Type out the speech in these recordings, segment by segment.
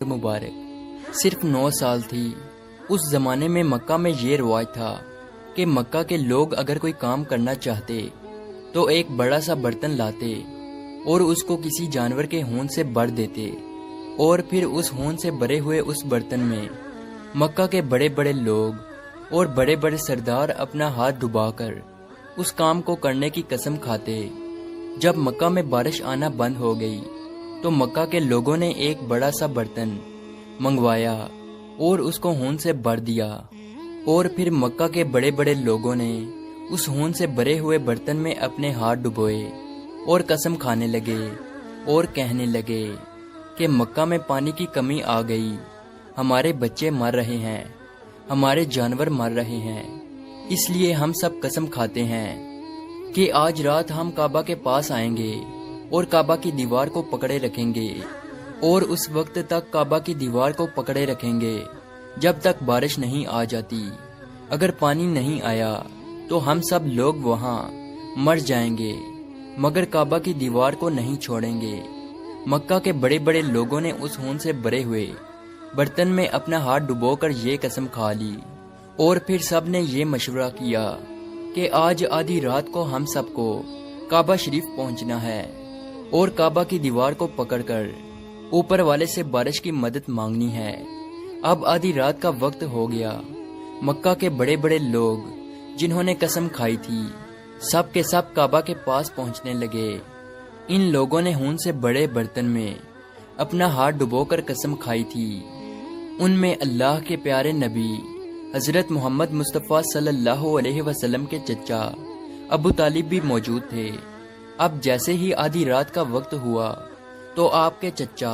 مبارک صرف 9 سال تھی۔ اس زمانے میں مکہ میں یہ رواج تھا کہ مکہ کے لوگ اگر کوئی کام کرنا چاہتے تو ایک بڑا سا برتن لاتے اور اس کو کسی جانور کے ہون سے بھر دیتے، اور پھر اس ہون سے بھرے ہوئے اس برتن میں مکہ کے بڑے بڑے لوگ اور بڑے بڑے سردار اپنا ہاتھ ڈبا کر اس کام کو کرنے کی قسم کھاتے۔ جب مکہ میں بارش آنا بند ہو گئی تو مکہ کے لوگوں نے ایک بڑا سا برتن منگوایا اور اس کو ہون سے بھر دیا، اور پھر مکہ کے بڑے بڑے لوگوں نے اس ہون سے بھرے ہوئے برتن میں اپنے ہاتھ ڈبوئے اور قسم کھانے لگے اور کہنے لگے کہ مکہ میں پانی کی کمی آ گئی، ہمارے بچے مر رہے ہیں، ہمارے جانور مر رہے ہیں، اس لیے ہم سب قسم کھاتے ہیں کہ آج رات ہم کعبہ کے پاس آئیں گے اور کعبہ کی دیوار کو پکڑے رکھیں گے، اور اس وقت تک کعبہ کی دیوار کو پکڑے رکھیں گے جب تک بارش نہیں آ جاتی۔ اگر پانی نہیں آیا تو ہم سب لوگ وہاں مر جائیں گے، مگر کعبہ کی دیوار کو نہیں چھوڑیں گے۔ مکہ کے بڑے بڑے لوگوں نے اس ہون سے بھرے ہوئے برتن میں اپنا ہاتھ ڈبو کر یہ قسم کھا لی، اور پھر سب نے یہ مشورہ کیا کہ آج آدھی رات کو ہم سب کو کعبہ شریف پہنچنا ہے اور کعبہ کی دیوار کو پکڑ کر اوپر والے سے بارش کی مدد مانگنی ہے۔ اب آدھی رات کا وقت ہو گیا۔ مکہ کے بڑے بڑے لوگ جنہوں نے قسم کھائی تھی سب کے سب کعبہ کے پاس پہنچنے لگے۔ ان لوگوں نے ہون سے بڑے برتن میں اپنا ہاتھ ڈبو کر قسم کھائی تھی۔ ان میں اللہ کے پیارے نبی حضرت محمد مصطفیٰ صلی اللہ علیہ وسلم کے چچا ابو طالب بھی موجود تھے۔ اب جیسے ہی آدھی رات کا وقت ہوا تو آپ کے چچا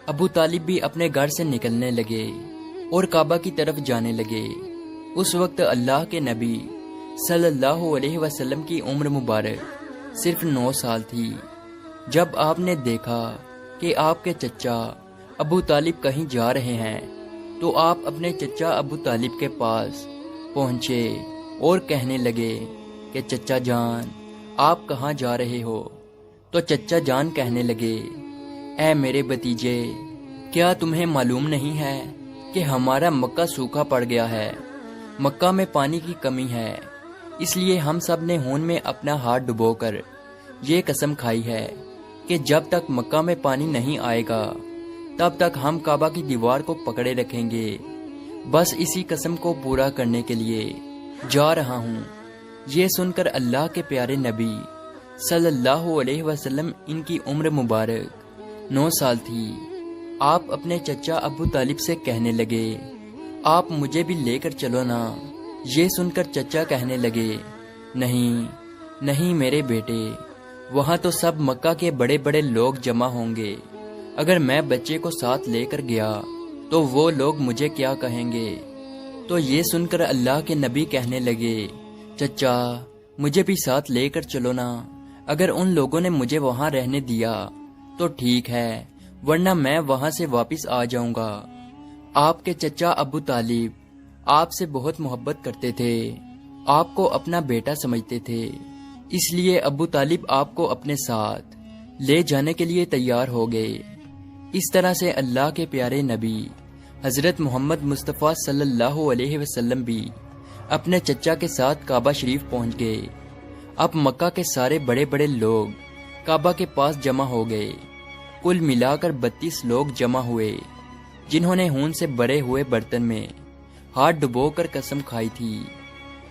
ابو طالب بھی اپنے گھر سے نکلنے لگے اور کعبہ کی طرف جانے لگے۔ اس وقت اللہ کے نبی صلی اللہ علیہ وسلم کی عمر مبارک صرف 9 سال تھی۔ جب آپ نے دیکھا کہ آپ کے چچا ابو طالب کہیں جا رہے ہیں تو آپ اپنے چچا ابو طالب کے پاس پہنچے اور کہنے لگے کہ چچا جان آپ کہاں جا رہے ہو؟ تو چچا جان کہنے لگے اے میرے بھتیجے، کیا تمہیں معلوم نہیں ہے کہ ہمارا مکہ سوکھا پڑ گیا ہے، مکہ میں پانی کی کمی ہے، اس لیے ہم سب نے ہون میں اپنا ہاتھ ڈبو کر یہ قسم کھائی ہے کہ جب تک مکہ میں پانی نہیں آئے گا تب تک ہم کعبہ کی دیوار کو پکڑے رکھیں گے۔ بس اسی قسم کو پورا کرنے کے لیے جا رہا ہوں۔ یہ سن کر اللہ کے پیارے نبی صلی اللہ علیہ وسلم، ان کی عمر مبارک 9 سال تھی، آپ اپنے چچا ابو طالب سے کہنے لگے آپ مجھے بھی لے کر چلو نا۔ یہ سن کر چچا کہنے لگے نہیں نہیں میرے بیٹے، وہاں تو سب مکہ کے بڑے بڑے لوگ جمع ہوں گے، اگر میں بچے کو ساتھ لے کر گیا تو وہ لوگ مجھے کیا کہیں گے؟ تو یہ سن کر اللہ کے نبی کہنے لگے چچا مجھے بھی ساتھ لے کر چلو نا، اگر ان لوگوں نے مجھے وہاں رہنے دیا تو ٹھیک ہے، ورنہ میں وہاں سے واپس آ جاؤں گا۔ آپ کے چچا ابو طالب آپ سے بہت محبت کرتے تھے، آپ کو اپنا بیٹا سمجھتے تھے، اس لیے ابو طالب آپ کو اپنے ساتھ لے جانے کے لیے تیار ہو گئے۔ اس طرح سے اللہ کے پیارے نبی حضرت محمد مصطفیٰ صلی اللہ علیہ وسلم بھی اپنے چچا کے ساتھ کعبہ شریف پہنچ گئے۔ اب مکہ کے سارے بڑے بڑے لوگ کعبہ کے پاس جمع ہو گئے، کل ملا کر 32 لوگ جمع ہوئے جنہوں نے ہون سے بھرے ہوئے برتن میں ہاتھ ڈبو کر قسم کھائی تھی۔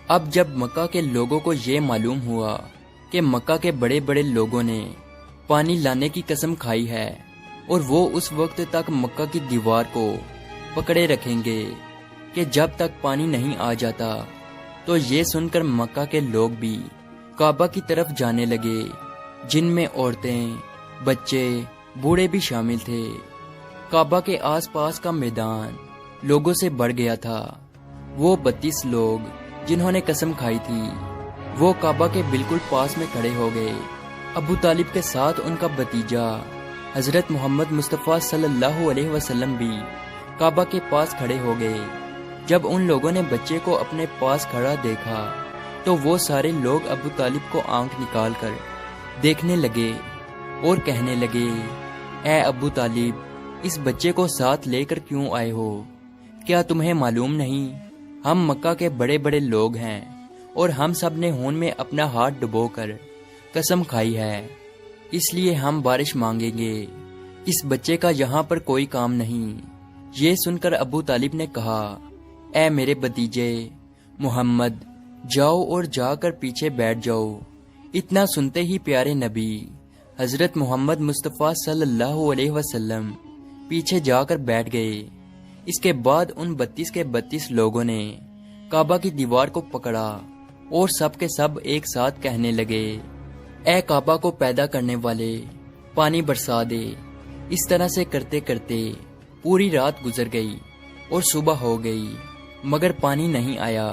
اب جب مکہ کے لوگوں کو یہ معلوم ہوا کہ مکہ کے بڑے بڑے لوگوں نے پانی لانے کی قسم کھائی ہے اور وہ اس وقت تک مکہ کی دیوار کو پکڑے رکھیں گے کہ جب تک پانی نہیں آ جاتا، تو یہ سن کر مکہ کے لوگ بھی کعبہ کی طرف جانے لگے، جن میں عورتیں، بچے، بوڑھے بھی شامل تھے۔ کعبہ کے آس پاس کا میدان لوگوں سے بھر گیا تھا۔ وہ 32 لوگ جنہوں نے قسم کھائی تھی وہ کعبہ کے بالکل پاس میں کھڑے ہو گئے۔ ابو طالب کے ساتھ ان کا بھتیجا حضرت محمد مصطفیٰ صلی اللہ علیہ وسلم بھی کعبہ کے پاس کھڑے ہو گئے۔ جب ان لوگوں نے بچے کو اپنے پاس کھڑا دیکھا تو وہ سارے لوگ ابو طالب کو آنکھ نکال کر دیکھنے لگے اور کہنے لگے اے ابو طالب اس بچے کو ساتھ لے کر کیوں آئے ہو؟ کیا تمہیں معلوم نہیں ہم مکہ کے بڑے بڑے لوگ ہیں اور ہم سب نے خون میں اپنا ہاتھ ڈبو کر قسم کھائی ہے، اس لیے ہم بارش مانگیں گے، اس بچے کا یہاں پر کوئی کام نہیں۔ یہ سن کر ابو طالب نے کہا، اے میرے بھتیجے محمد، جاؤ اور جا کر پیچھے بیٹھ جاؤ۔ اتنا سنتے ہی پیارے نبی حضرت محمد مصطفیٰ صلی اللہ علیہ وسلم پیچھے جا کر بیٹھ گئے۔ اس کے بعد ان 32 کے 32 لوگوں نے کعبہ کی دیوار کو پکڑا اور سب کے سب ایک ساتھ کہنے لگے، اے کعبہ کو پیدا کرنے والے، پانی برسا دے۔ اس طرح سے کرتے کرتے پوری رات گزر گئی اور صبح ہو گئی، مگر پانی نہیں آیا،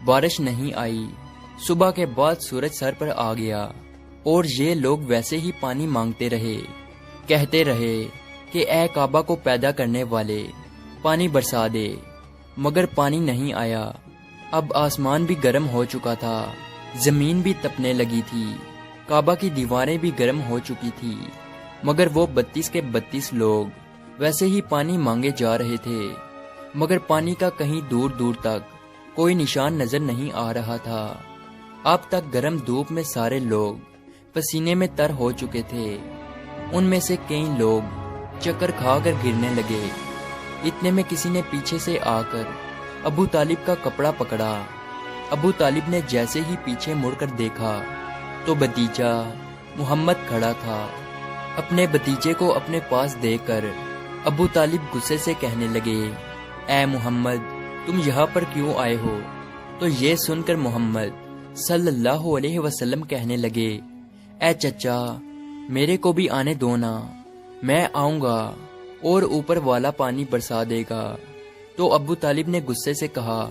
بارش نہیں آئی۔ صبح کے بعد سورج سر پر آ گیا اور یہ لوگ ویسے ہی پانی مانگتے رہے، کہتے رہے کہ اے کعبہ کو پیدا کرنے والے، پانی برسا دے، مگر پانی نہیں آیا۔ اب آسمان بھی گرم ہو چکا تھا، زمین بھی تپنے لگی تھی، کعبہ کی دیواریں بھی گرم ہو چکی تھی، مگر وہ 32 کے 32 لوگ ویسے ہی پانی مانگے جا رہے تھے، مگر پانی کا کہیں دور دور تک کوئی نشان نظر نہیں آ رہا تھا۔ اب تک گرم دھوپ میں سارے لوگ پسینے میں تر ہو چکے تھے، ان میں سے کئی لوگ چکر کھا کر گرنے لگے۔ اتنے میں کسی نے پیچھے سے آ کر ابو طالب کا کپڑا پکڑا۔ ابو طالب نے جیسے ہی پیچھے مڑ کر دیکھا تو بھتیجا محمد کھڑا تھا۔ اپنے بھتیجے کو اپنے پاس دیکھ کر ابو طالب غصے سے کہنے لگے، اے محمد، تم یہاں پر کیوں آئے ہو؟ تو یہ سن کر محمد صلی اللہ علیہ وسلم کہنے لگے، اے چچا، میرے کو بھی آنے دو نا، میں آؤں گا اور اوپر والا پانی برسا دے گا۔ تو ابو طالب نے غصے سے کہا،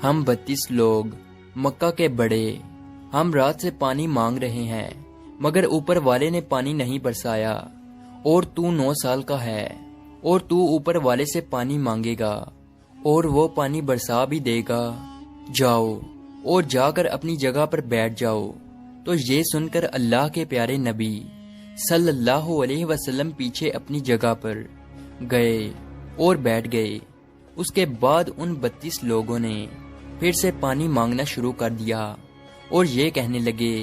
ہم 32 لوگ مکہ کے بڑے، ہم رات سے پانی مانگ رہے ہیں، مگر اوپر والے نے پانی نہیں برسایا، اور تو 9 سال کا ہے اور تو اوپر والے سے پانی مانگے گا اور وہ پانی برسا بھی دے گا، جاؤ اور جا کر اپنی جگہ پر بیٹھ جاؤ۔ تو یہ سن کر اللہ کے پیارے نبی صلی اللہ علیہ وسلم پیچھے اپنی جگہ پر گئے اور بیٹھ گئے۔ اس کے بعد ان 32 لوگوں نے پھر سے پانی مانگنا شروع کر دیا اور یہ کہنے لگے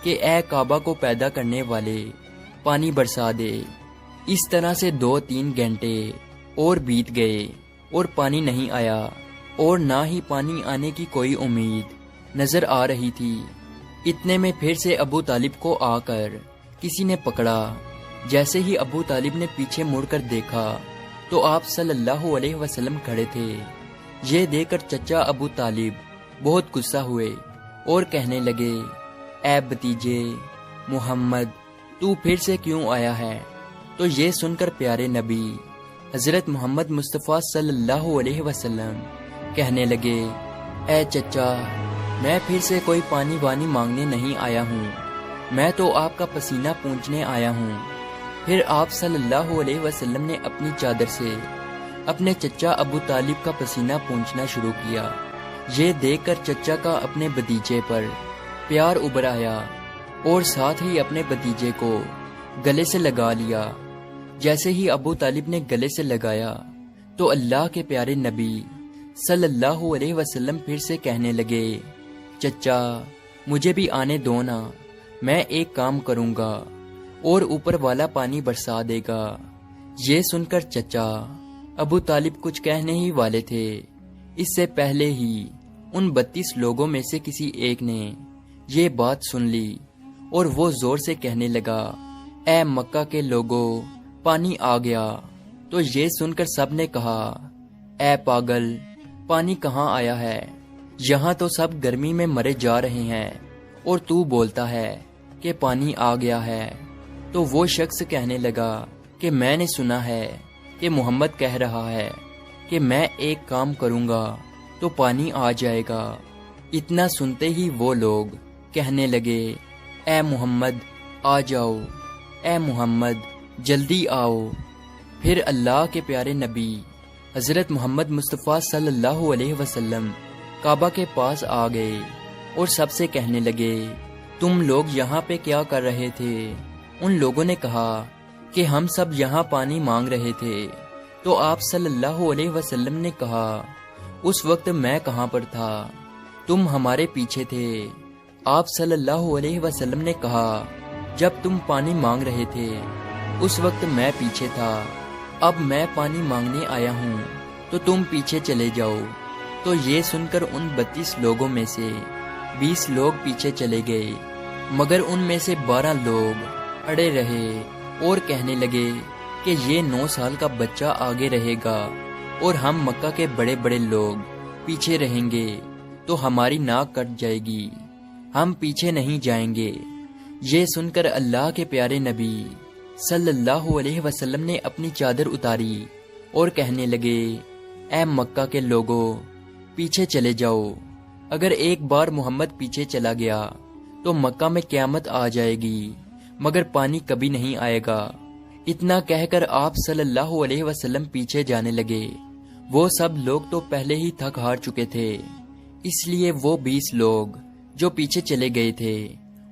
کہ اے کعبہ کو پیدا کرنے والے، پانی برسا دے۔ اس طرح سے 2-3 گھنٹے اور بیت گئے اور پانی نہیں آیا، اور نہ ہی پانی آنے کی کوئی امید نظر آ رہی تھی۔ اتنے میں پھر سے ابو طالب کو آ کر کسی نے پکڑا۔ جیسے ہی ابو طالب نے پیچھے مڑ کر دیکھا تو آپ صلی اللہ علیہ وسلم کھڑے تھے۔ یہ دیکھ کر چچا ابو طالب بہت غصہ ہوئے اور کہنے لگے، اے بھتیجے محمد، تو پھر سے کیوں آیا ہے؟ تو یہ سن کر پیارے نبی حضرت محمد مصطفیٰ صلی اللہ علیہ وسلم کہنے لگے، اے چچا، میں پھر سے کوئی پانی وانی مانگنے نہیں آیا ہوں، میں تو آپ کا پسینہ پونچھنے آیا ہوں۔ پھر آپ صلی اللہ علیہ وسلم نے اپنی چادر سے اپنے چچا ابو طالب کا پسینہ پونچھنا شروع کیا۔ یہ دیکھ کر چچا کا اپنے بھتیجے پر پیار ابھر آیا اور ساتھ ہی اپنے بھتیجے کو گلے سے لگا لیا۔ جیسے ہی ابو طالب نے گلے سے لگایا تو اللہ کے پیارے نبی صلی اللہ علیہ وسلم پھر سے کہنے لگے، چچا، مجھے بھی آنے دو نا، میں ایک کام کروں گا اور اوپر والا پانی برسا دے گا۔ یہ سن کر چچا ابو طالب کچھ کہنے ہی والے تھے، اس سے پہلے ہی ان 32 لوگوں میں سے کسی ایک نے یہ بات سن لی اور وہ زور سے کہنے لگا، اے مکہ کے لوگوں، پانی آ گیا۔ تو یہ سن کر سب نے کہا، اے پاگل، پانی کہاں آیا ہے؟ یہاں تو سب گرمی میں مرے جا رہے ہیں اور تو بولتا ہے کہ پانی آ گیا ہے۔ تو وہ شخص کہنے لگا کہ میں نے سنا ہے کہ محمد کہہ رہا ہے کہ میں ایک کام کروں گا تو پانی آ جائے گا۔ اتنا سنتے ہی وہ لوگ کہنے لگے، اے محمد آ جاؤ، اے محمد جلدی آؤ۔ پھر اللہ کے پیارے نبی حضرت محمد مصطفیٰ صلی اللہ علیہ وسلم کعبہ کے پاس آ گئے اور سب سے کہنے لگے، تم لوگ یہاں پہ کیا کر رہے تھے؟ ان لوگوں نے کہا کہ ہم سب یہاں پانی مانگ رہے تھے تو آپ صلی اللہ علیہ وسلم نے کہا اس وقت میں کہاں پر تھا؟ تم ہمارے پیچھے تھے۔ آپ صلی اللہ علیہ وسلم نے کہا جب تم پانی مانگ رہے تھے اس وقت میں پیچھے تھا، اب میں پانی مانگنے آیا ہوں تو تم پیچھے چلے جاؤ۔ تو یہ سن کر ان 32 لوگوں میں سے 20 لوگ پیچھے چلے گئے، مگر ان میں سے 12 لوگ اڑے رہے اور کہنے لگے کہ یہ 9 سال کا بچہ آگے رہے گا اور ہم مکہ کے بڑے بڑے لوگ پیچھے رہیں گے تو ہماری ناک کٹ جائے گی، ہم پیچھے نہیں جائیں گے۔ یہ سن کر اللہ کے پیارے نبی صلی اللہ علیہ وسلم نے اپنی چادر اتاری اور کہنے لگے اے مکہ کے لوگوں پیچھے چلے جاؤ، اگر ایک بار محمد پیچھے چلا گیا تو مکہ میں قیامت آ جائے گی مگر پانی کبھی نہیں آئے گا۔ اتنا کہہ کر آپ صلی اللہ علیہ وسلم پیچھے جانے لگے۔ وہ سب لوگ تو پہلے ہی تھک ہار چکے تھے، اس لیے وہ 20 لوگ جو پیچھے چلے گئے تھے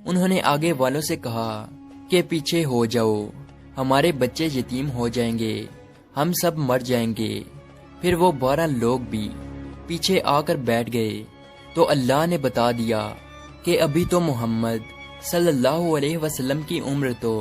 انہوں نے آگے والوں سے کہا کہ پیچھے ہو جاؤ، ہمارے بچے یتیم ہو جائیں گے، ہم سب مر جائیں گے۔ پھر وہ 12 لوگ بھی پیچھے آ کر بیٹھ گئے تو اللہ نے بتا دیا کہ ابھی تو محمد صلی اللہ علیہ وسلم کی عمر تو